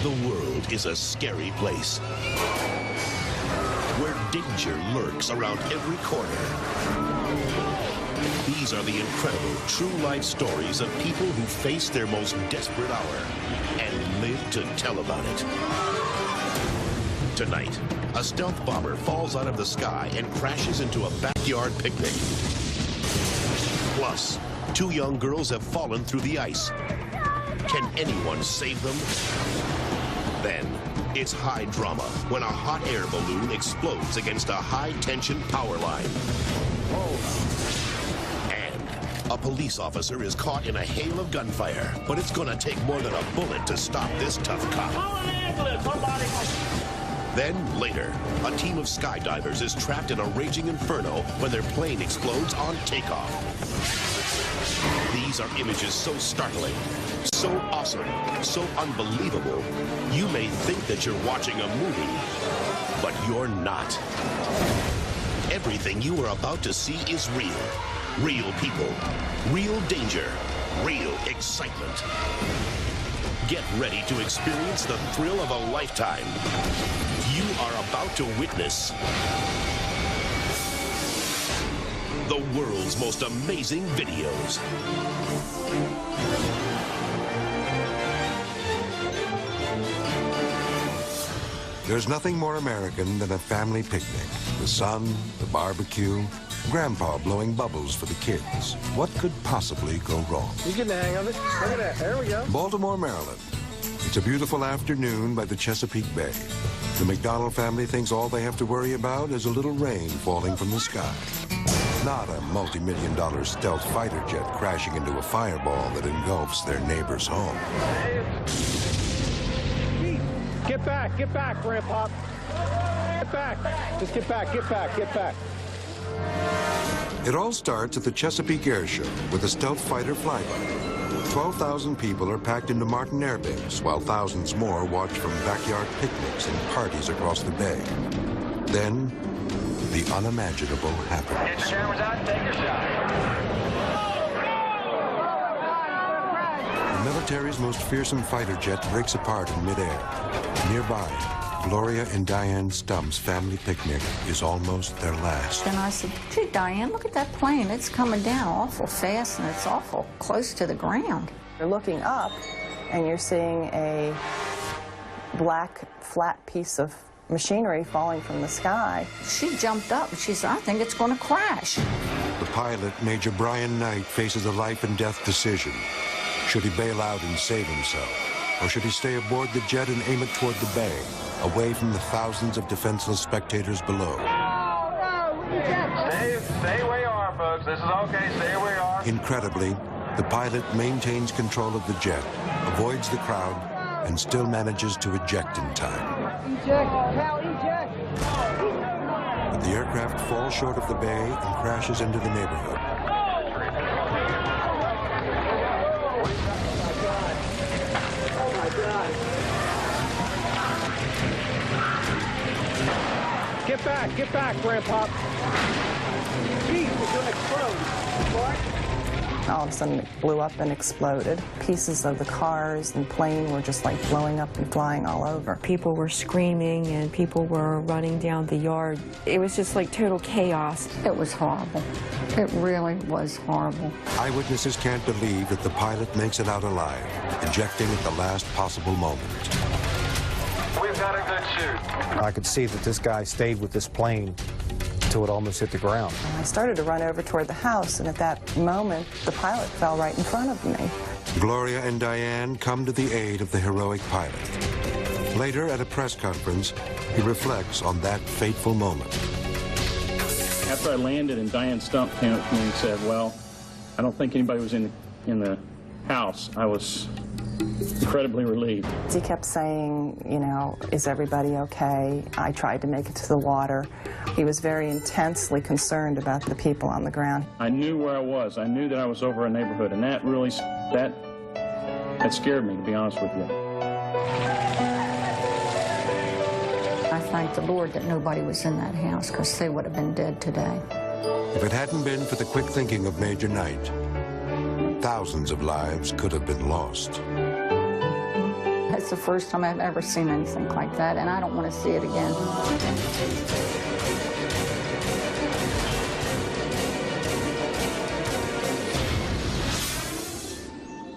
The world is a scary place where danger lurks around every corner. These are the incredible true-life stories of people who face their most desperate hour and live to tell about it. Tonight, a stealth bomber falls out of the sky and crashes into a backyard picnic. Plus, 2 young girls have fallen through the ice. Can anyone save them? Then, it's high drama when a hot air balloon explodes against a high-tension power line. And a police officer is caught in a hail of gunfire, but it's gonna take more than a bullet to stop this tough cop. Then, later, a team of skydivers is trapped in a raging inferno when their plane explodes on takeoff. These are images so startling, so awesome, so unbelievable, you may think that you're watching a movie, but you're not. Everything you are about to see is real. Real people, real danger, real excitement. Get ready to experience the thrill of a lifetime. You are about to witness the world's most amazing videos. There's nothing more American than a family picnic. The sun, the barbecue, Grandpa blowing bubbles for the kids. What could possibly go wrong? You get the hang of it. Look at that. There we go. Baltimore, Maryland. It's a beautiful afternoon by the Chesapeake Bay. The McDonald family thinks all they have to worry about is a little rain falling from the sky. Not a multi-million-dollar stealth fighter jet crashing into a fireball that engulfs their neighbor's home. Get back, Grandpa. Get back. Just get back, get back, get back. It all starts at the Chesapeake Air Show with a stealth fighter flyby. 12,000 people are packed into Martin Air Base, while thousands more watch from backyard picnics and parties across the bay. Then, the unimaginable happens. Get your cameras out, take your shot. The military's most fearsome fighter jet breaks apart in midair. Nearby, Gloria and Diane Stump's family picnic is almost their last. And I said, gee, Diane, look at that plane. It's coming down awful fast, and it's awful close to the ground. You're looking up, and you're seeing a black, flat piece of machinery falling from the sky. She jumped up, and she said, I think it's going to crash. The pilot, Major Brian Knight, faces a life-and-death decision. Should he bail out and save himself? Or should he stay aboard the jet and aim it toward the bay, away from the thousands of defenseless spectators below? Stay where you are, folks. This is okay. Stay where you are. Incredibly, the pilot maintains control of the jet, avoids the crowd, and still manages to eject in time. Eject, Cal, eject. But the aircraft falls short of the bay and crashes into the neighborhood. Get back, Grandpa. Geez, it's going to explode. What? All of a sudden, it blew up and exploded. Pieces of the cars and plane were just like blowing up and flying all over. People were screaming and people were running down the yard. It was just like total chaos. It was horrible. It really was horrible. Eyewitnesses can't believe that the pilot makes it out alive, ejecting at the last possible moment. We've got a good shoot. I could see that this guy stayed with this plane until it almost hit the ground. I started to run over toward the house, and at that moment, the pilot fell right in front of me. Gloria and Diane come to the aid of the heroic pilot. Later, at a press conference, he reflects on that fateful moment. After I landed and Diane Stump came up to me and said, well, I don't think anybody was in the house, I was incredibly relieved. He kept saying, you know, is everybody okay? I tried to make it to the water. He was very intensely concerned about the people on the ground. I knew where I was. I knew that I was over a neighborhood, and that really, that scared me, to be honest with you. I thank the Lord that nobody was in that house, because they would have been dead today. If it hadn't been for the quick thinking of Major Knight, thousands of lives could have been lost. It's the first time I've ever seen anything like that, and I don't want to see it again.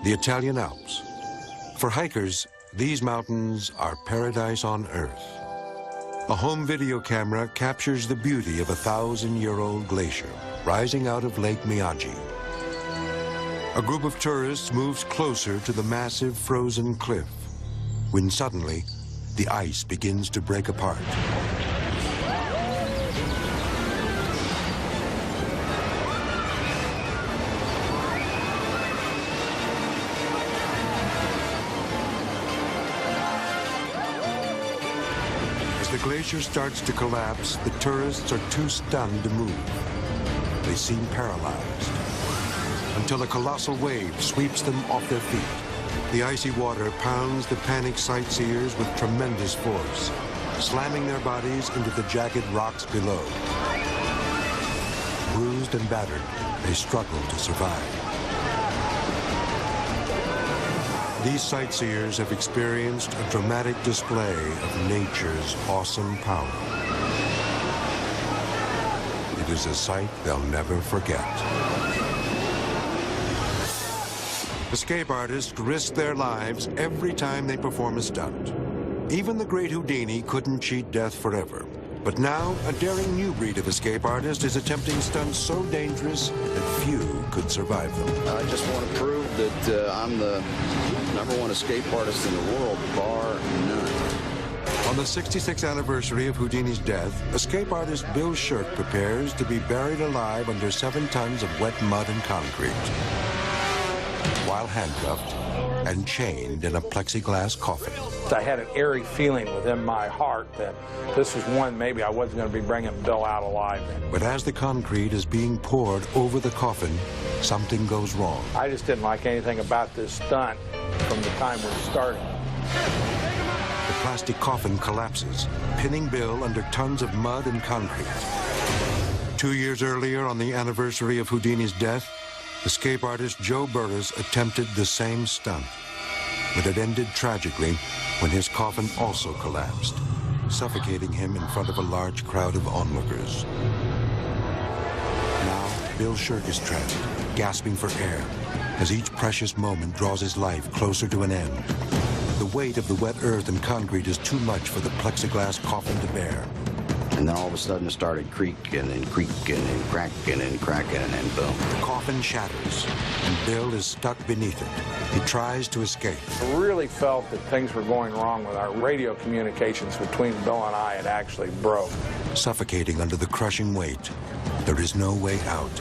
The Italian Alps. For hikers, these mountains are paradise on Earth. A home video camera captures the beauty of a 1,000-year-old glacier rising out of Lake Miyagi. A group of tourists moves closer to the massive frozen cliff, when suddenly the ice begins to break apart. As the glacier starts to collapse, the tourists are too stunned to move. They seem paralyzed, until a colossal wave sweeps them off their feet. The icy water pounds the panicked sightseers with tremendous force, slamming their bodies into the jagged rocks below. Bruised and battered, they struggle to survive. These sightseers have experienced a dramatic display of nature's awesome power. It is a sight they'll never forget. Escape artists risk their lives every time they perform a stunt. Even the great Houdini couldn't cheat death forever. But now, a daring new breed of escape artist is attempting stunts so dangerous that few could survive them. I just want to prove that I'm the #1 escape artist in the world, bar none. On the 66th anniversary of Houdini's death, escape artist Bill Shirk prepares to be buried alive under 7 tons of wet mud and concrete, while handcuffed and chained in a plexiglass coffin. I had an eerie feeling within my heart that this was one maybe I wasn't going to be bringing Bill out alive in. But as the concrete is being poured over the coffin, something goes wrong. I just didn't like anything about this stunt from the time we started. The plastic coffin collapses, pinning Bill under tons of mud and concrete. 2 years earlier, on the anniversary of Houdini's death, escape artist Joe Burris attempted the same stunt, but it ended tragically when his coffin also collapsed, suffocating him in front of a large crowd of onlookers. Now, Bill Shirk is trapped, gasping for air, as each precious moment draws his life closer to an end. The weight of the wet earth and concrete is too much for the plexiglass coffin to bear. And then all of a sudden it started creaking and creaking and cracking and cracking, and then boom. The coffin shatters, and Bill is stuck beneath it. He tries to escape. I really felt that things were going wrong with our radio communications between Bill and I. It actually broke. Suffocating under the crushing weight, there is no way out.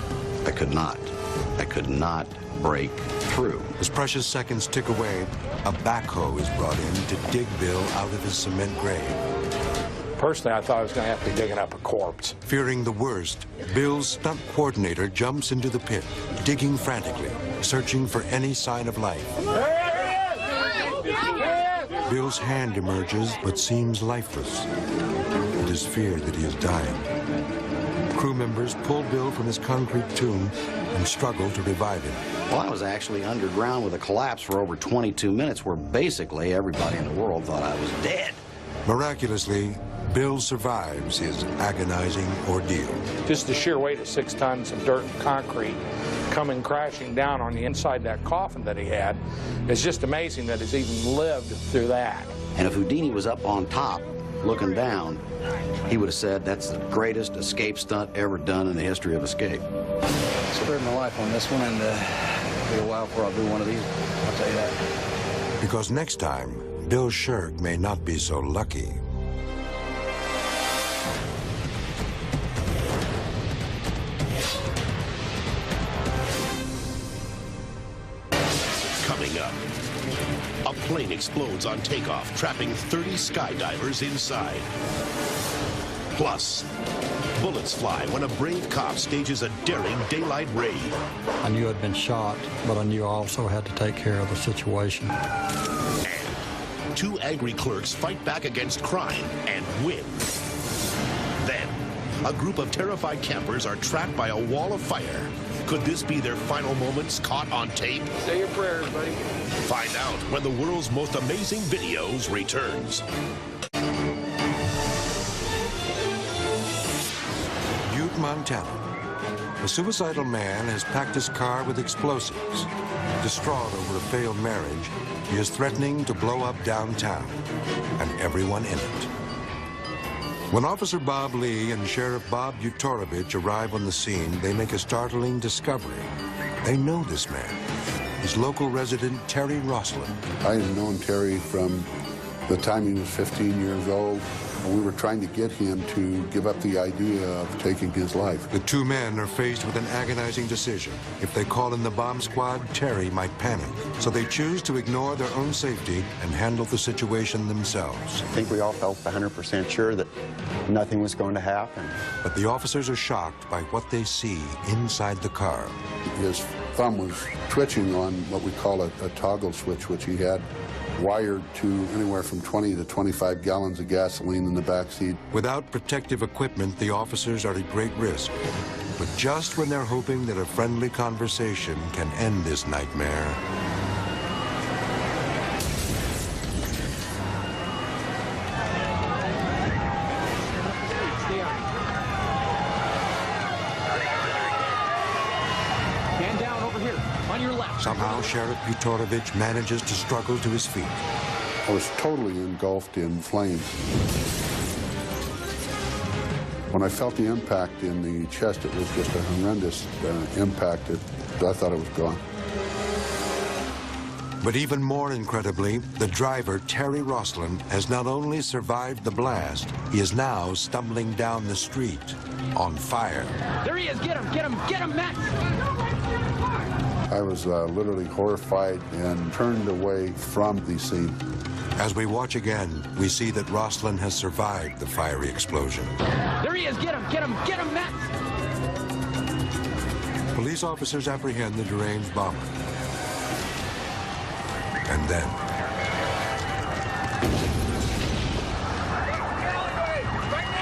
I could not break through. As precious seconds tick away, a backhoe is brought in to dig Bill out of his cement grave. Personally, I thought I was going to have to be digging up a corpse. Fearing the worst, Bill's stunt coordinator jumps into the pit, digging frantically, searching for any sign of life. Bill's hand emerges, but seems lifeless. It is feared that he is dying. Crew members pull Bill from his concrete tomb and struggle to revive him. Well, I was actually underground with a collapse for over 22 minutes, where basically everybody in the world thought I was dead. Miraculously, Bill survives his agonizing ordeal. Just the sheer weight of 6 tons of dirt and concrete coming crashing down on the inside of that coffin that he had is just amazing that he's even lived through that. And if Houdini was up on top, looking down, he would have said that's the greatest escape stunt ever done in the history of escape. Spared my life on this one, and it'll be a while before I'll do one of these, I'll tell you that. Because next time, Bill Shirk may not be so lucky. Coming up, a plane explodes on takeoff, trapping 30 skydivers inside. Plus, bullets fly when a brave cop stages a daring daylight raid. I knew I'd been shot, but I knew I also had to take care of the situation. And 2 angry clerks fight back against crime and win. Then, a group of terrified campers are trapped by a wall of fire Could this be their final moments caught on tape? Say your prayers, buddy. Find out when the world's most amazing videos returns. Butte, Montana. A suicidal man has packed his car with explosives. Distraught over a failed marriage, he is threatening to blow up downtown and everyone in it. When Officer Bob Lee and Sheriff Bob Utorovich arrive on the scene, they make a startling discovery. They know this man. He's local resident Terry Roslin. I had known Terry from the time he was 15 years old. We were trying to get him to give up the idea of taking his life. The two men are faced with an agonizing decision. If they call in the bomb squad, Terry might panic. So they choose to ignore their own safety and handle the situation themselves. I think we all felt 100% sure that nothing was going to happen. But the officers are shocked by what they see inside the car. His thumb was twitching on what we call a toggle switch, which he had wired to anywhere from 20 to 25 gallons of gasoline in the back seat. Without protective equipment, the officers are at great risk. But just when they're hoping that a friendly conversation can end this nightmare, Man down over here, on your left. somehow Sheriff Utorovich manages to struggle to his feet. I was totally engulfed in flames. When I felt the impact in the chest, it was just a horrendous impact. I thought it was gone. But even more incredibly, the driver, Terry Roslin, has not only survived the blast, he is now stumbling down the street on fire. There he is, get him, Matt! I was literally horrified and turned away from the scene. As we watch again, we see that Roslin has survived the fiery explosion. There he is, get him, Matt! Police officers apprehend the deranged bomber. And then,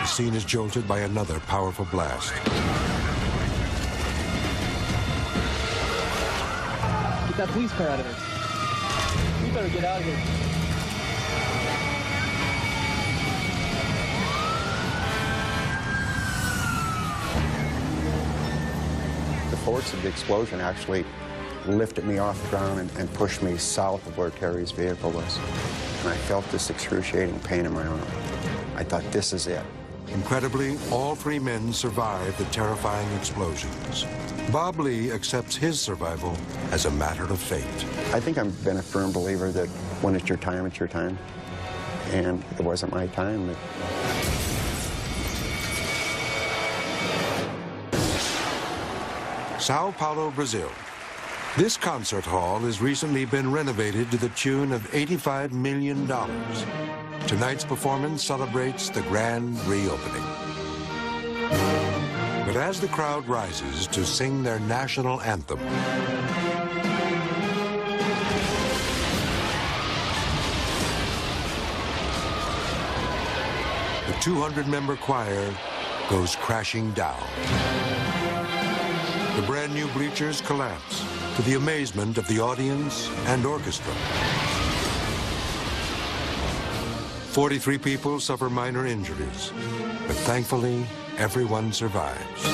the scene is jolted by another powerful blast. Get that police car out of there. You better get out of here. The force of the explosion actually lifted me off the ground and pushed me south of where Terry's vehicle was. And I felt this excruciating pain in my arm. I thought, this is it. Incredibly, all three men survived the terrifying explosions. Bob Lee accepts his survival as a matter of fate. I think I've been a firm believer that when it's your time, it's your time. And it wasn't my time. Sao Paulo, Brazil. This concert hall has recently been renovated to the tune of $85 million. Tonight's performance celebrates the grand reopening. But as the crowd rises to sing their national anthem, the 200-member choir goes crashing down. The brand new bleachers collapse to the amazement of the audience and orchestra. 43 people suffer minor injuries, but thankfully, everyone survives.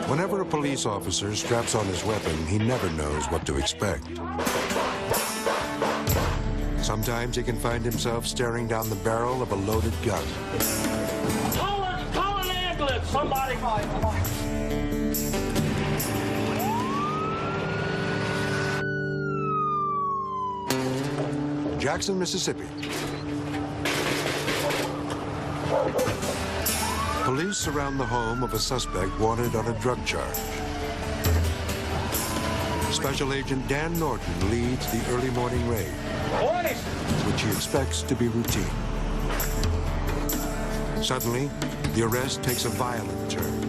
Whenever a police officer straps on his weapon, he never knows what to expect. Sometimes he can find himself staring down the barrel of a loaded gun. Call an ambulance, somebody. Come on. Jackson, Mississippi. Police surround the home of a suspect wanted on a drug charge. Special Agent Dan Norton leads the early morning raid, which he expects to be routine. Suddenly, the arrest takes a violent turn.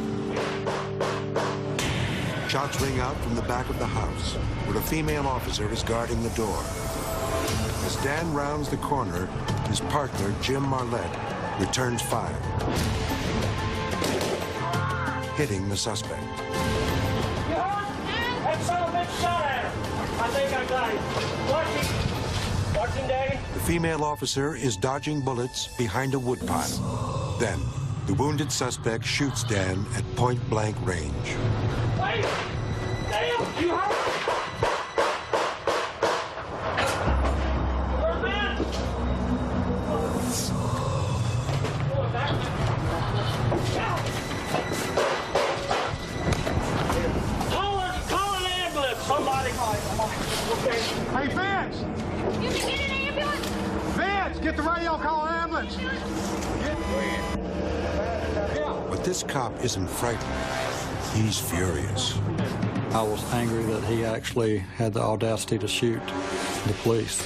Shots ring out from the back of the house, where a female officer is guarding the door. As Dan rounds the corner, his partner, Jim Marlette, returns fire, hitting the suspect. You hurt? That son of a bitch shot at him. I think I got him. Watch him, Daddy. The female officer is dodging bullets behind a woodpile. Then, the wounded suspect shoots Dan at point-blank range. Wait! Damn! You hurt? Hey, Vance! You can get an ambulance? Vance, get the radio, call an ambulance! But this cop isn't frightened. He's furious. I was angry that he actually had the audacity to shoot the police.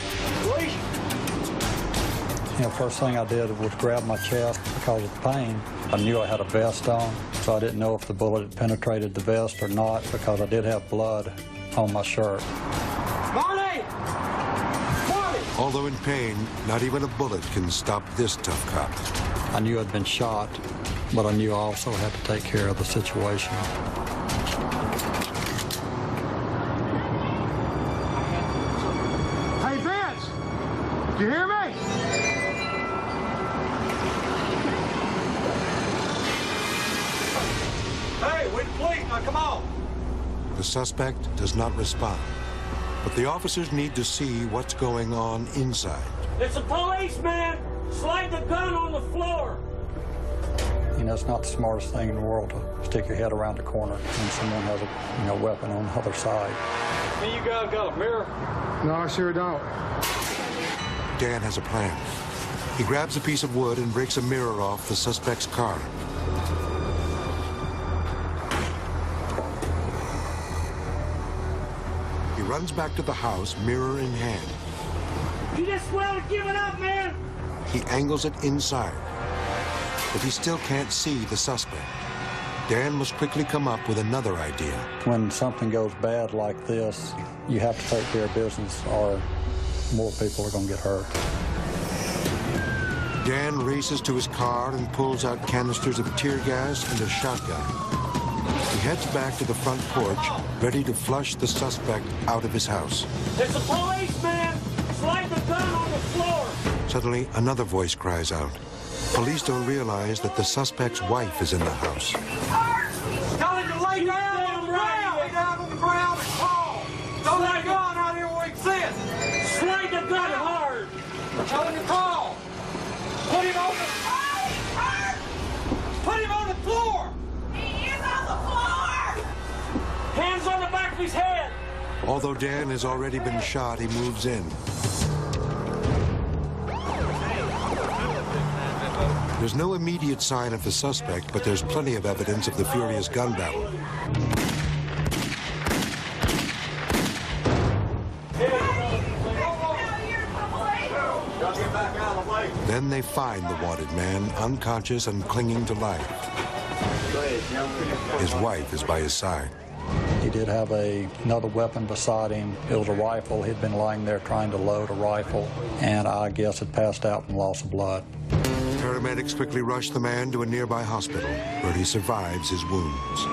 First thing I did was grab my chest because of the pain. I knew I had a vest on, so I didn't know if the bullet had penetrated the vest or not because I did have blood on my shirt. Marty! Marty! Although in pain, not even a bullet can stop this tough cop. I knew I'd been shot, but I knew I also had to take care of the situation. Hey, Vance! Do you hear me? Hey, we're the police. Now, come on. The suspect does not respond, but the officers need to see what's going on inside. It's a policeman. Slide the gun on the floor. It's not the smartest thing in the world to stick your head around the corner when someone has a weapon on the other side. Hey, you guys got a mirror? No, I sure don't. Dan has a plan. He grabs a piece of wood and breaks a mirror off the suspect's car. He runs back to the house, mirror in hand. You just well to give it up, man. He angles it inside, but he still can't see the suspect. Dan must quickly come up with another idea. When something goes bad like this, you have to take care of business or more people are going to get hurt. Dan races to his car and pulls out canisters of tear gas and a shotgun. He heads back to the front porch, ready to flush the suspect out of his house. It's a policeman. Slide the gun on the floor. Suddenly, another voice cries out. Police don't realize that the suspect's wife is in the house. Tell him to lay down on the ground. Lay down on the ground and crawl. Don't let the gun out here where he sits. Slide the gun hard. Tell him to crawl. Put him on the... Put him on the floor. He is on the floor. Hands on the back of his head. Although Dan has already been shot, he moves in. There's no immediate sign of the suspect, but there's plenty of evidence of the furious gun battle. Then they find the wanted man, unconscious and clinging to life. His wife is by his side. He did have another weapon beside him. It was a rifle. He'd been lying there trying to load a rifle, and I guess had passed out from loss of blood. Paramedics quickly rush the man to a nearby hospital, where he survives his wounds.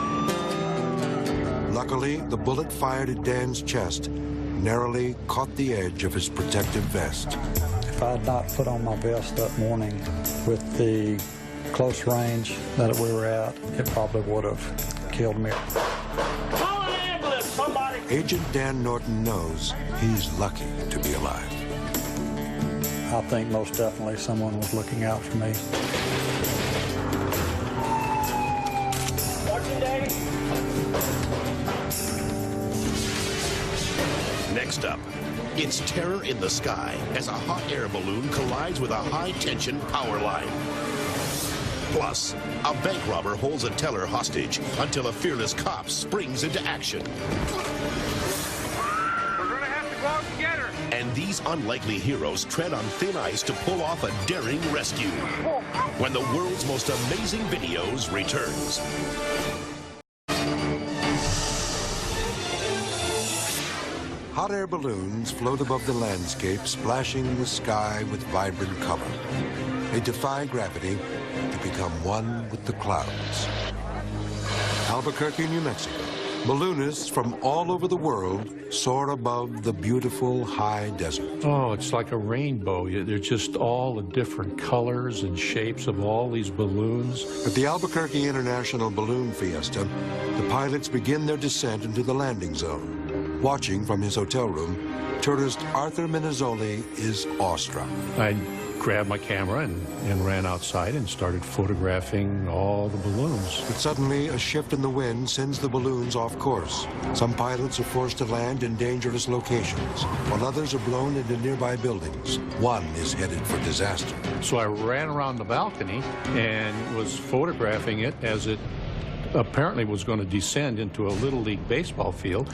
Luckily, the bullet fired at Dan's chest narrowly caught the edge of his protective vest. If I had not put on my vest that morning with the close range that we were at, it probably would have killed me. Call an ambulance, somebody. Agent Dan Norton knows he's lucky to be alive. I think most definitely someone was looking out for me. Watching, Daddy. Next up, it's terror in the sky as a hot air balloon collides with a high-tension power line. Plus, a bank robber holds a teller hostage until a fearless cop springs into action. We're gonna have to go out and get her. And these unlikely heroes tread on thin ice to pull off a daring rescue. When the world's most amazing videos returns. hot air balloons float above the landscape, splashing the sky with vibrant color. They defy gravity to become one with the clouds. Albuquerque, New Mexico. Balloonists from all over the world soar above the beautiful high desert. Oh, it's like a rainbow. They're just all the different colors and shapes of all these balloons. At the Albuquerque International Balloon Fiesta, the pilots begin their descent into the landing zone. Watching from his hotel room, tourist Arthur Minizoli is awestruck. I grabbed my camera and ran outside and started photographing all the balloons. But suddenly, a shift in the wind sends the balloons off course. Some pilots are forced to land in dangerous locations, while others are blown into nearby buildings. One is headed for disaster. So I ran around the balcony and was photographing it as it apparently was going to descend into a Little League baseball field.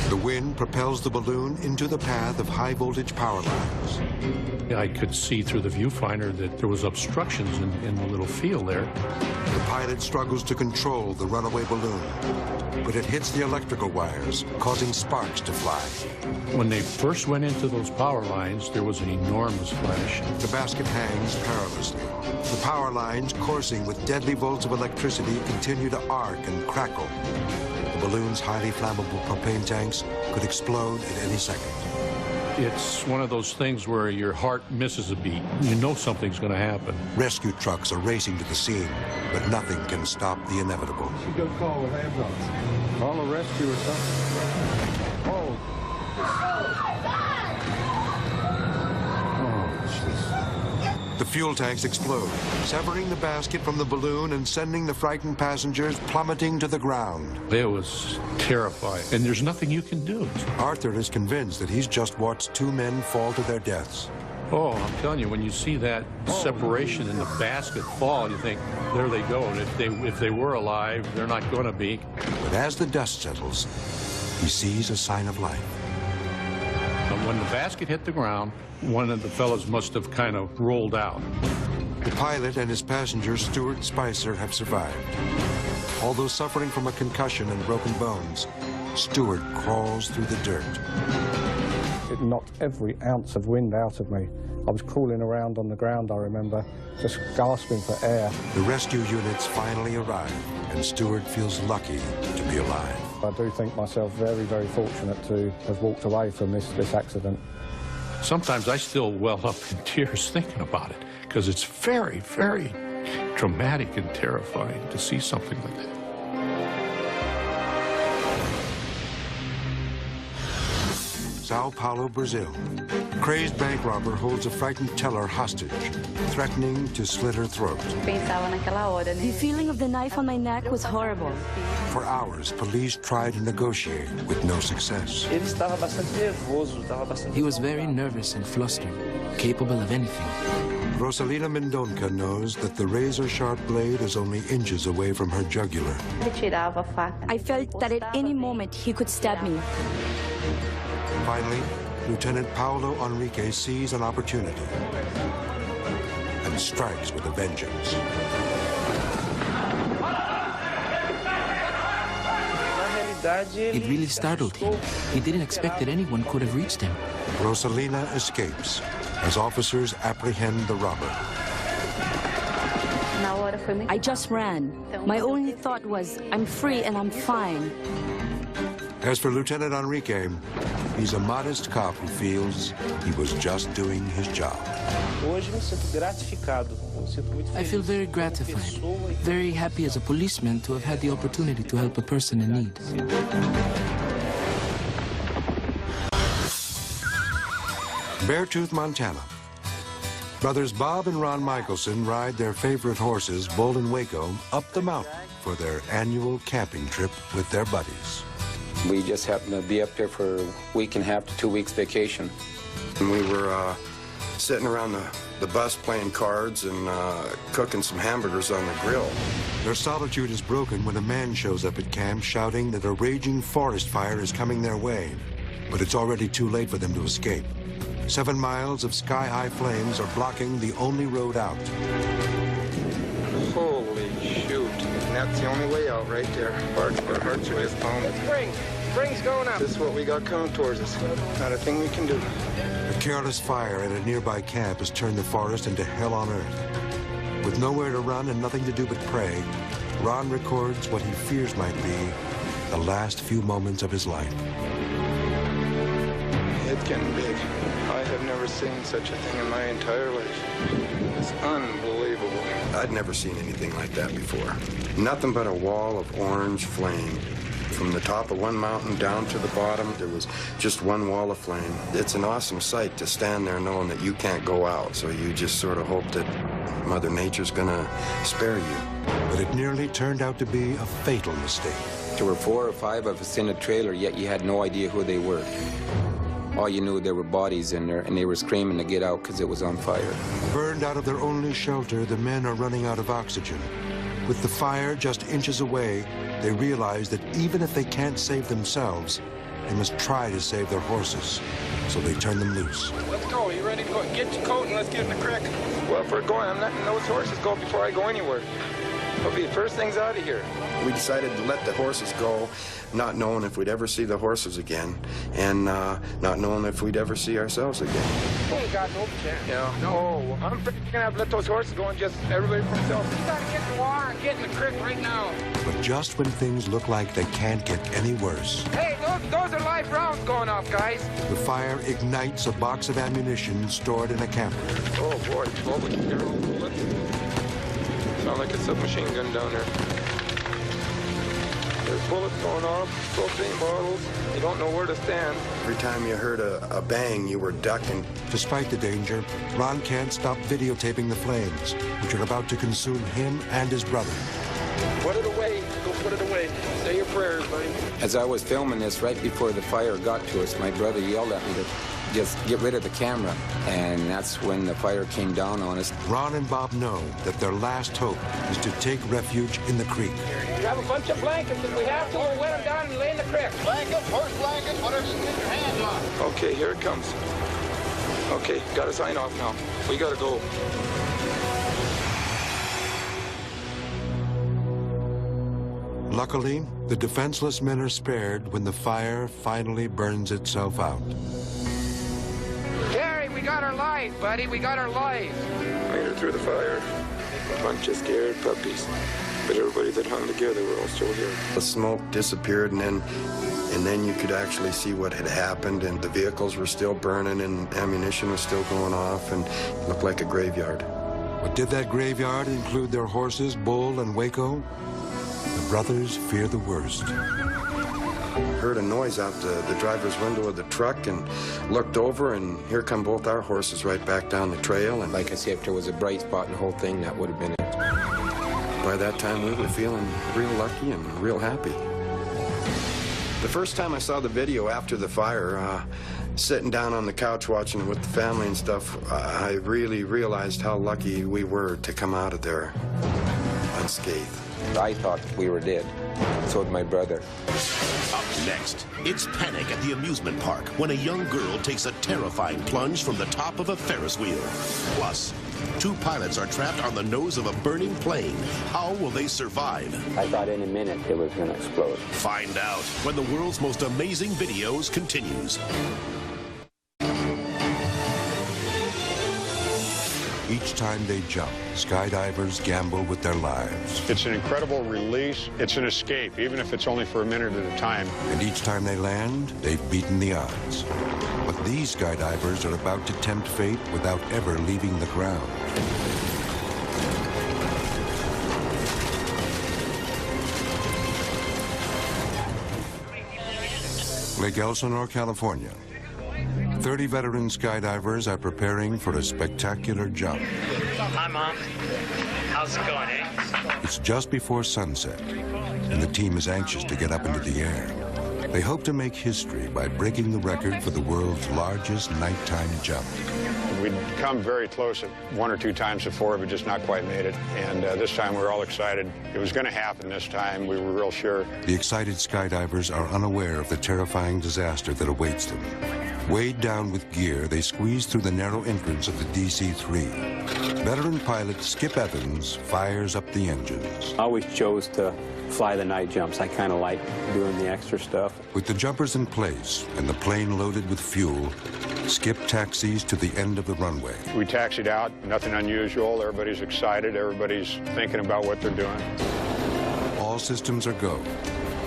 The wind propels the balloon into the path of high-voltage power lines. I could see through the viewfinder that there was obstructions in the little field there. The pilot struggles to control the runaway balloon, but it hits the electrical wires, causing sparks to fly. When they first went into those power lines, there was an enormous flash. The basket hangs perilously. The power lines, coursing with deadly volts of electricity, continue to arc and crackle. The balloon's highly flammable propane tanks could explode at any second. It's one of those things where your heart misses a beat. You know something's going to happen. Rescue trucks are racing to the scene, but nothing can stop the inevitable. You go call with ambulance. Call a rescue or something. Oh. The fuel tanks explode, severing the basket from the balloon and sending the frightened passengers plummeting to the ground. It was terrifying, and there's nothing you can do. Arthur is convinced that he's just watched two men fall to their deaths. Oh, I'm telling you, when you see that separation in the basket fall, you think, there they go. And if they were alive, they're not going to be. But as the dust settles, he sees a sign of life. But when the basket hit the ground, one of the fellows must have kind of rolled out. The pilot and his passenger, Stuart Spicer, have survived. Although suffering from a concussion and broken bones, Stuart crawls through the dirt. It knocked every ounce of wind out of me. I was crawling around on the ground, I remember, just gasping for air. The rescue units finally arrive, and Stuart feels lucky to be alive. I do think myself very, very fortunate to have walked away from this accident. Sometimes I still well up in tears thinking about it, because it's very, very dramatic and terrifying to see something like that. Sao Paulo, Brazil. A crazed bank robber holds a frightened teller hostage, threatening to slit her throat. The feeling of the knife on my neck was horrible. For hours, police tried to negotiate with no success. He was very nervous and flustered, capable of anything. Rosalina Mendonca knows that the razor-sharp blade is only inches away from her jugular. I felt that at any moment he could stab me. Finally, Lieutenant Paulo Enrique sees an opportunity and strikes with a vengeance. It really startled him. He didn't expect that anyone could have reached him. Rosalina escapes as officers apprehend the robber. I just ran. My only thought was, I'm free and I'm fine. As for Lieutenant Enrique, he's a modest cop who feels he was just doing his job. I feel very gratified, very happy as a policeman to have had the opportunity to help a person in need. Beartooth, Montana. Brothers Bob and Ron Michelson ride their favorite horses, Bull and Waco, up the mountain for their annual camping trip with their buddies. We just happened to be up here for a week and a half to 2 weeks vacation. And we were sitting around the bus playing cards and cooking some hamburgers on the grill. Their solitude is broken when a man shows up at camp shouting that a raging forest fire is coming their way. But it's already too late for them to escape. 7 miles of sky-high flames are blocking the only road out. Holy shoot. And that's the only way out right there. Our hearts are just pounding. Spring's going up. This is what we got coming towards us. Not a thing we can do. A careless fire at a nearby camp has turned the forest into hell on earth. With nowhere to run and nothing to do but pray, Ron records what he fears might be the last few moments of his life. It's getting big. I have never seen such a thing in my entire life. It's unbelievable. I'd never seen anything like that before. Nothing but a wall of orange flame. From the top of one mountain down to the bottom, there was just one wall of flame. It's an awesome sight to stand there knowing that you can't go out, so you just sort of hope that Mother Nature's gonna spare you. But it nearly turned out to be a fatal mistake. There were 4 or 5 of us in a trailer, yet you had no idea who they were. All you knew, there were bodies in there, and they were screaming to get out because it was on fire. Burned out of their only shelter, the men are running out of oxygen. With the fire just inches away, they realize that even if they can't save themselves, they must try to save their horses. So they turn them loose. Let's go. You ready to go? Get your coat and let's get in the creek. Well, if we're going, I'm letting those horses go before I go anywhere. They'll be the first things out of here. We decided to let the horses go, not knowing if we'd ever see the horses again, and not knowing if we'd ever see ourselves again. Oh, God, no chance. Yeah. No, I'm afraid you're gonna have to let those horses go and just everybody for themselves. You gotta get in the water and get in the creek right now. But just when things look like they can't get any worse, Hey, those are live rounds going off, guys. the fire ignites a box of ammunition stored in a camper. Oh, boy. Oh, but you're all bullets. Sound like a submachine gun down there. There's bullets going off, propane bottles. You don't know where to stand. Every time you heard a bang, you were ducking. Despite the danger, Ron can't stop videotaping the flames, which are about to consume him and his brother. Put it away. Go put it away. Say your prayers, buddy. As I was filming this, right before the fire got to us, my brother yelled at me to just get rid of the camera. And that's when the fire came down on us. Ron and Bob know that their last hope is to take refuge in the creek. Grab a bunch of blankets if we have to. We'll wet them down and lay in the creek. Blankets, horse blankets, whatever you can get your hands on. Okay, here it comes. Okay, got to sign off now. We got to go. Luckily, the defenseless men are spared when the fire finally burns itself out. Gary, we got our life, buddy. We got our life. Made it through the fire. A bunch of scared puppies. But everybody that hung together were all still here. The smoke disappeared, and then you could actually see what had happened, and the vehicles were still burning, and ammunition was still going off, and it looked like a graveyard. But did that graveyard include their horses, Bull and Waco? The brothers fear the worst. Heard a noise out the driver's window of the truck and looked over, and here come both our horses right back down the trail. And like I said, if there was a bright spot in the whole thing, that would have been it. By that time, we were feeling real lucky and real happy. The first time I saw the video after the fire, sitting down on the couch watching it with the family and stuff, I really realized how lucky we were to come out of there unscathed. I thought we were dead. So did my brother. Up next, it's panic at the amusement park when a young girl takes a terrifying plunge from the top of a Ferris wheel. Plus, 2 pilots are trapped on the nose of a burning plane. How will they survive? I thought any minute it was going to explode. Find out when the world's most amazing videos continues. Each time they jump, skydivers gamble with their lives. It's an incredible release. It's an escape, even if it's only for a minute at a time. And each time they land, they've beaten the odds. But these skydivers are about to tempt fate without ever leaving the ground. Lake Elsinore, California. 30 veteran skydivers are preparing for a spectacular jump. Hi, Mom. How's it going, eh? It's just before sunset, and the team is anxious to get up into the air. They hope to make history by breaking the record for the world's largest nighttime jump. We'd come very close at 1 or 2 times before, but just not quite made it. And this time we were all excited. It was going to happen this time. We were real sure. The excited skydivers are unaware of the terrifying disaster that awaits them. Weighed down with gear, they squeeze through the narrow entrance of the DC-3. Veteran pilot Skip Evans fires up the engines. I always chose to fly the night jumps. I kind of like doing the extra stuff. With the jumpers in place and the plane loaded with fuel, Skip taxis to the end of the runway. We taxied out, nothing unusual. Everybody's excited. Everybody's thinking about what they're doing. All systems are go.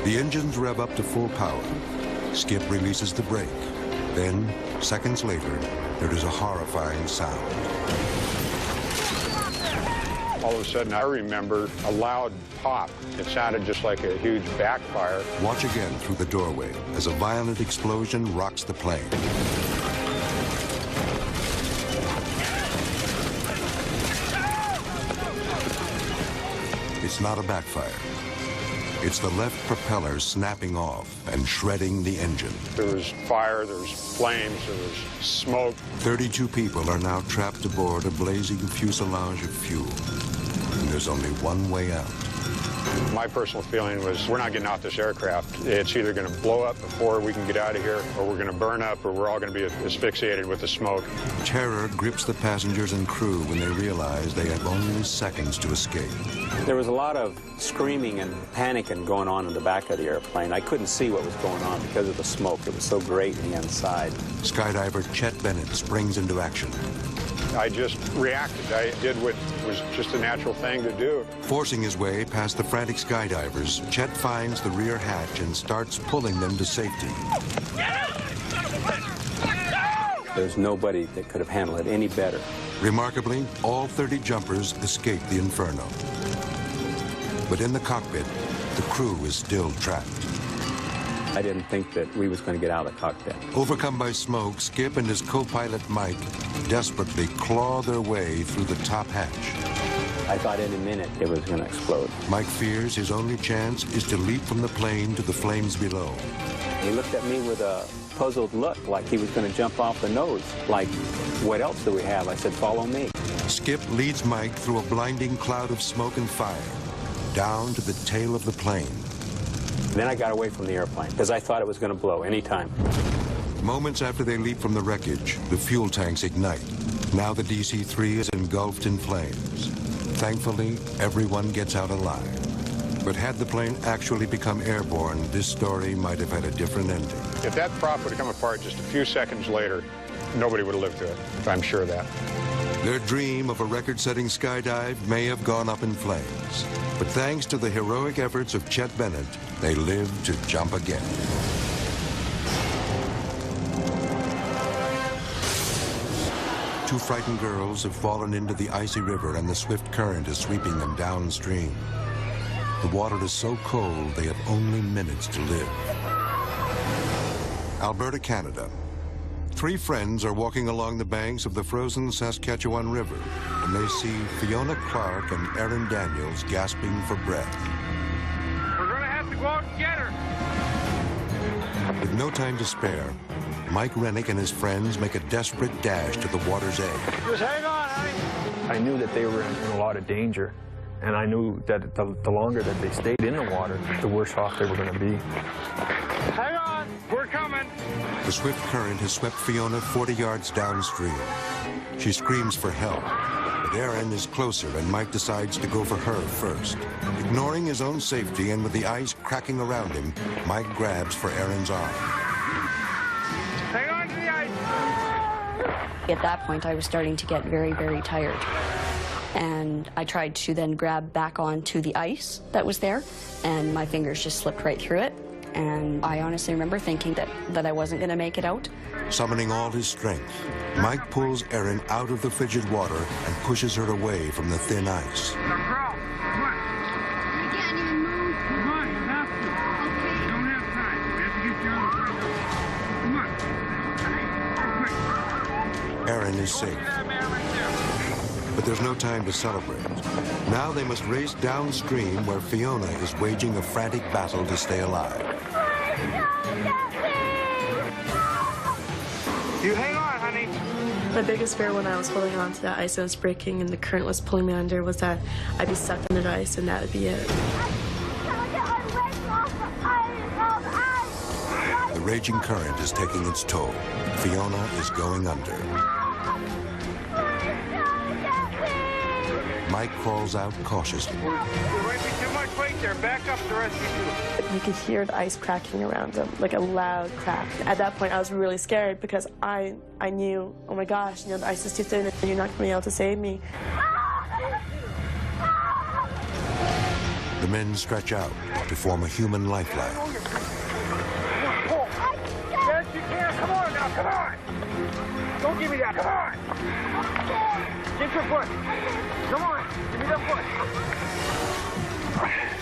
The engines rev up to full power. Skip releases the brake. Then, seconds later, there is a horrifying sound. All of a sudden, I remember a loud pop. It sounded just like a huge backfire. Watch again through the doorway as a violent explosion rocks the plane. It's not a backfire. It's the left propeller snapping off and shredding the engine. There was fire, there was flames, there was smoke. 32 people are now trapped aboard a blazing fuselage of fuel. And there's only one way out. My personal feeling was we're not getting off this aircraft. It's either going to blow up before we can get out of here, or we're going to burn up, or we're all going to be asphyxiated with the smoke. Terror grips the passengers and crew when they realize they have only seconds to escape. There was a lot of screaming and panicking going on in the back of the airplane. I couldn't see what was going on because of the smoke. It was so great in the inside. Skydiver Chet Bennett springs into action. I just reacted. I did what was just a natural thing to do. Forcing his way past the frantic skydivers, Chet finds the rear hatch and starts pulling them to safety. There's nobody that could have handled it any better. Remarkably, all 30 jumpers escape the inferno. But in the cockpit, the crew is still trapped. I didn't think that we was going to get out of the cockpit. Overcome by smoke, Skip and his co-pilot Mike desperately claw their way through the top hatch. I thought any minute it was going to explode. Mike fears his only chance is to leap from the plane to the flames below. He looked at me with a puzzled look, like he was going to jump off the nose. Like, what else do we have? I said, follow me. Skip leads Mike through a blinding cloud of smoke and fire, down to the tail of the plane. Then I got away from the airplane, because I thought it was going to blow any time. Moments after they leap from the wreckage, the fuel tanks ignite. Now the DC-3 is engulfed in flames. Thankfully, everyone gets out alive. But had the plane actually become airborne, this story might have had a different ending. If that prop would have come apart just a few seconds later, nobody would have lived through it. I'm sure of that. Their dream of a record-setting skydive may have gone up in flames. But thanks to the heroic efforts of Chet Bennett, they lived to jump again. Two frightened girls have fallen into the icy river and the swift current is sweeping them downstream. The water is so cold they have only minutes to live. Alberta, Canada. Three friends are walking along the banks of the frozen Saskatchewan River when they see Fiona Clark and Aaron Daniels gasping for breath. We're gonna have to go out and get her. With no time to spare, Mike Rennick and his friends make a desperate dash to the water's edge. Just hang on, honey. I knew that they were in a lot of danger, and I knew that the longer that they stayed in the water, the worse off they were going to be. Hang on, we're coming. The swift current has swept Fiona 40 yards downstream. She screams for help, but Aaron is closer and Mike decides to go for her first. Ignoring his own safety and with the ice cracking around him, Mike grabs for Aaron's arm. Hang on to the ice. At that point, I was starting to get very, very tired. And I tried to then grab back onto the ice that was there, and my fingers just slipped right through it. And I honestly remember thinking that I wasn't going to make it out. Summoning all his strength, Mike pulls Erin out of the frigid water and pushes her away from the thin ice. Aaron is safe. But there's no time to celebrate. Now they must race downstream where Fiona is waging a frantic battle to stay alive. You hang on, honey. My biggest fear when I was holding on to that ice and it was breaking and the current was pulling me under was that I'd be stuck under the ice and that would be it. The raging current is taking its toll. Fiona is going under. Mike crawls out cautiously. There might be too much weight there. Back up the rest of you. You could hear the ice cracking around him, like a loud crack. At that point, I was really scared because I knew, oh my gosh, the ice is too thin and you're not going to be able to save me. The men stretch out to form a human lifeline. Yes, you can. Come on now, come on. Don't give me that. Come on. Get your foot. Come on. Give me that foot.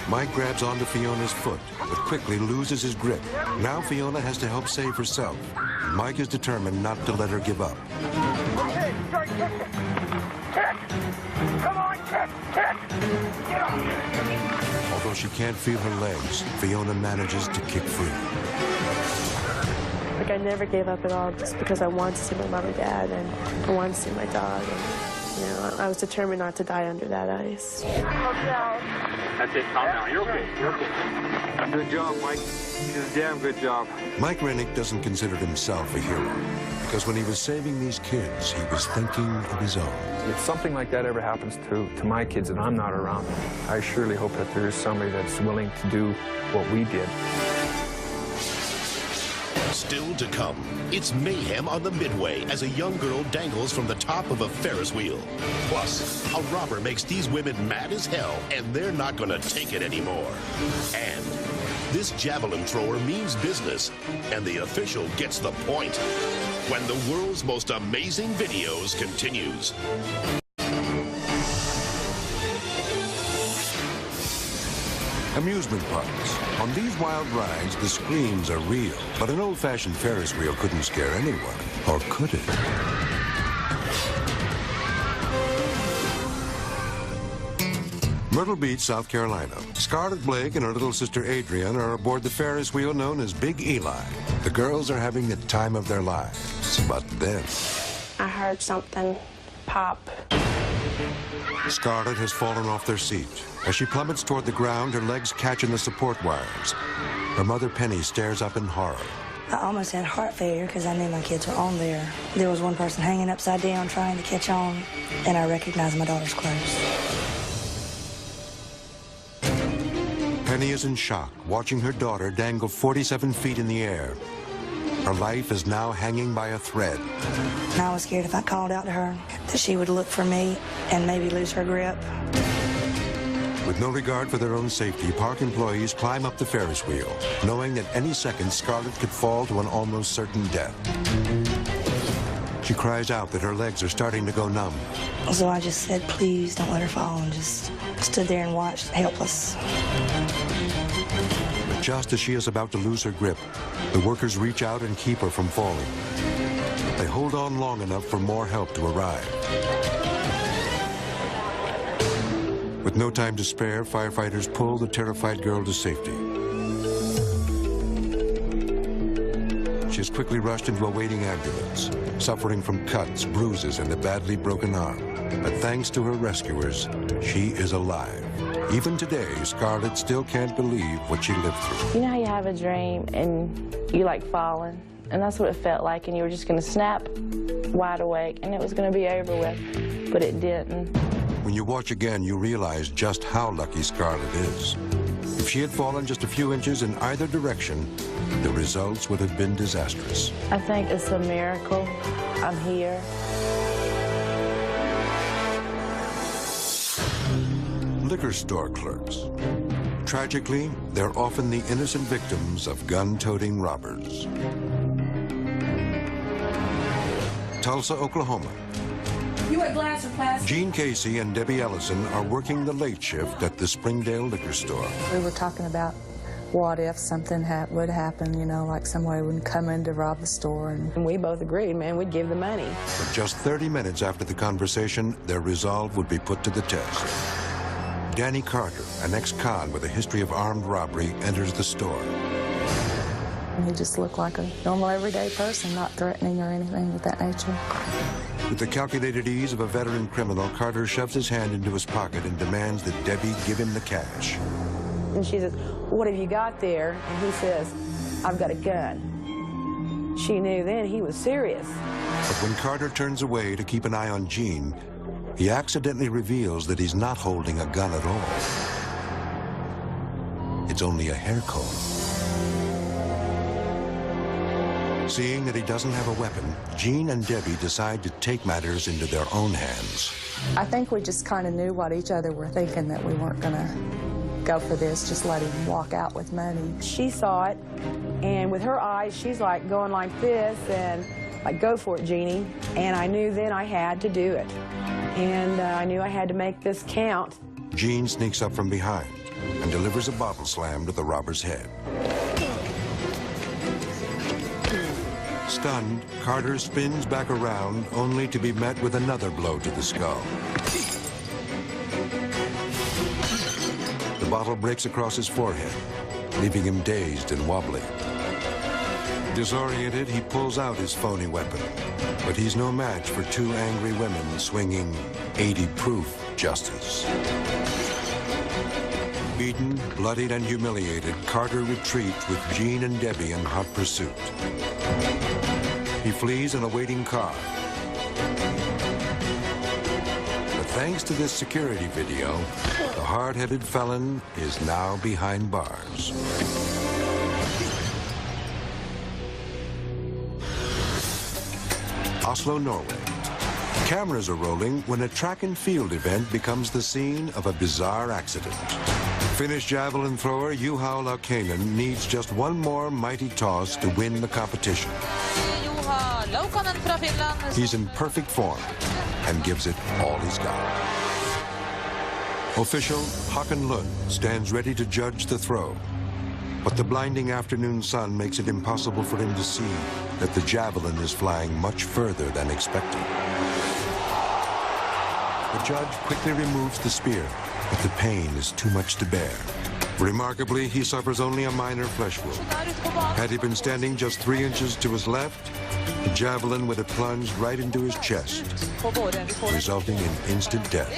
Mike grabs onto Fiona's foot, but quickly loses his grip. Now Fiona has to help save herself. Mike is determined not to let her give up. Okay, start kicking. Kick. Come on, kick. Kick. Get up. Although she can't feel her legs, Fiona manages to kick free. Like, I never gave up at all just because I wanted to see my mom and dad and I wanted to see my dog. And, I was determined not to die under that ice. That's it. Calm down. You're okay. You're okay. Good job, Mike. You did a damn good job. Mike Rennick doesn't consider himself a hero because when he was saving these kids, he was thinking of his own. If something like that ever happens to my kids and I'm not around, I surely hope that there is somebody that's willing to do what we did. Still to come, it's mayhem on the Midway as a young girl dangles from the top of a Ferris wheel. Plus, a robber makes these women mad as hell, and they're not gonna take it anymore. And this javelin thrower means business, and the official gets the point. When the world's most amazing videos continues. Amusement parks. On these wild rides, the screams are real, but an old-fashioned Ferris wheel couldn't scare anyone, or could it? Myrtle Beach, South Carolina. Scarlett Blake and her little sister Adrian are aboard the Ferris wheel known as Big Eli. The girls are having the time of their lives, but then... I heard something pop. Scarlett has fallen off their seat. As she plummets toward the ground, her legs catch in the support wires. Her mother, Penny, stares up in horror. I almost had heart failure because I knew my kids were on there. There was one person hanging upside down trying to catch on, and I recognized my daughter's clothes. Penny is in shock, watching her daughter dangle 47 feet in the air. Her life is now hanging by a thread. And I was scared if I called out to her that she would look for me and maybe lose her grip. With no regard for their own safety, park employees climb up the Ferris wheel, knowing that any second Scarlett could fall to an almost certain death. She cries out that her legs are starting to go numb. So I just said, please don't let her fall, and just stood there and watched, helpless. But just as she is about to lose her grip, the workers reach out and keep her from falling. They hold on long enough for more help to arrive. With no time to spare, firefighters pull the terrified girl to safety. She is quickly rushed into a waiting ambulance, suffering from cuts, bruises, and a badly broken arm. But thanks to her rescuers, she is alive. Even today, Scarlett still can't believe what she lived through. You know how you have a dream and you like falling? And that's what it felt like, and you were just going to snap wide awake, and it was going to be over with, but it didn't. When you watch again, you realize just how lucky Scarlett is. If she had fallen just a few inches in either direction, the results would have been disastrous. I think it's a miracle. I'm here. Liquor store clerks. Tragically, they're often the innocent victims of gun-toting robbers. Tulsa, Oklahoma. You want a glass of plastic? Gene Casey and Debbie Ellison are working the late shift at the Springdale liquor store. We were talking about what if something would happen, you know, like somebody would come in to rob the store. And we both agreed, man, we'd give the money. But just 30 minutes after the conversation, their resolve would be put to the test. Danny Carter, an ex-con with a history of armed robbery, enters the store. And he just looked like a normal, everyday person, not threatening or anything of that nature. With the calculated ease of a veteran criminal, Carter shoves his hand into his pocket and demands that Debbie give him the cash. And she says, "What have you got there?" And he says, "I've got a gun." She knew then he was serious. But when Carter turns away to keep an eye on Jean, he accidentally reveals that he's not holding a gun at all. It's only a hair comb. Seeing that he doesn't have a weapon, Jean and Debbie decide to take matters into their own hands. I think we just kind of knew what each other were thinking, that we weren't going to go for this, just let him walk out with money. She saw it, and with her eyes, she's like going like this, and like, "Go for it, Jeannie." And I knew then I had to do it. And I knew I had to make this count. Jean sneaks up from behind and delivers a bottle slam to the robber's head. Stunned, Carter spins back around, only to be met with another blow to the skull. The bottle breaks across his forehead, leaving him dazed and wobbly. Disoriented, he pulls out his phony weapon, but he's no match for two angry women swinging 80-proof justice. Beaten, bloodied, and humiliated, Carter retreats with Jean and Debbie in hot pursuit. He flees in a waiting car. But thanks to this security video, the hard-headed felon is now behind bars. Oslo, Norway. Cameras are rolling when a track and field event becomes the scene of a bizarre accident. Finnish javelin thrower Juha Laukkanen needs just one more mighty toss to win the competition. He's in perfect form and gives it all he's got. Official Håkon Lund stands ready to judge the throw, but the blinding afternoon sun makes it impossible for him to see that the javelin is flying much further than expected. The judge quickly removes the spear, but the pain is too much to bear. Remarkably, he suffers only a minor flesh wound. Had he been standing just 3 inches to his left, the javelin would have plunged right into his chest, resulting in instant death.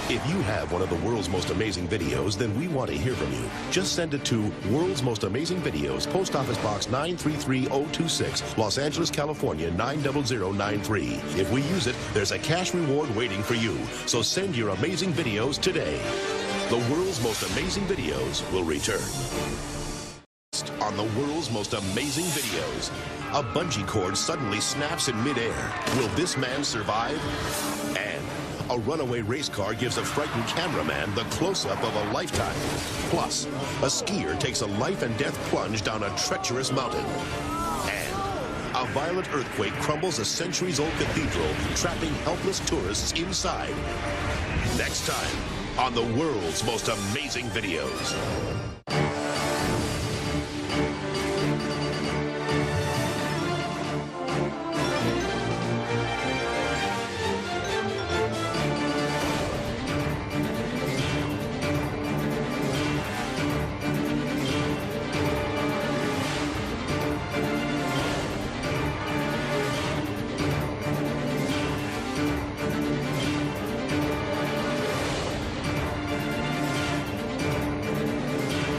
If you have one of the world's most amazing videos, then we want to hear from you. Just send it to World's Most Amazing Videos, Post Office Box 933026, Los Angeles, California 90093. If we use it, there's a cash reward waiting for you. So send your amazing videos today. The World's Most Amazing Videos will return. On the world's most amazing videos, a bungee cord suddenly snaps in midair. Will this man survive? And a runaway race car gives a frightened cameraman the close-up of a lifetime. Plus, a skier takes a life-and-death plunge down a treacherous mountain. And a violent earthquake crumbles a centuries-old cathedral, trapping helpless tourists inside. Next time on the world's most amazing videos.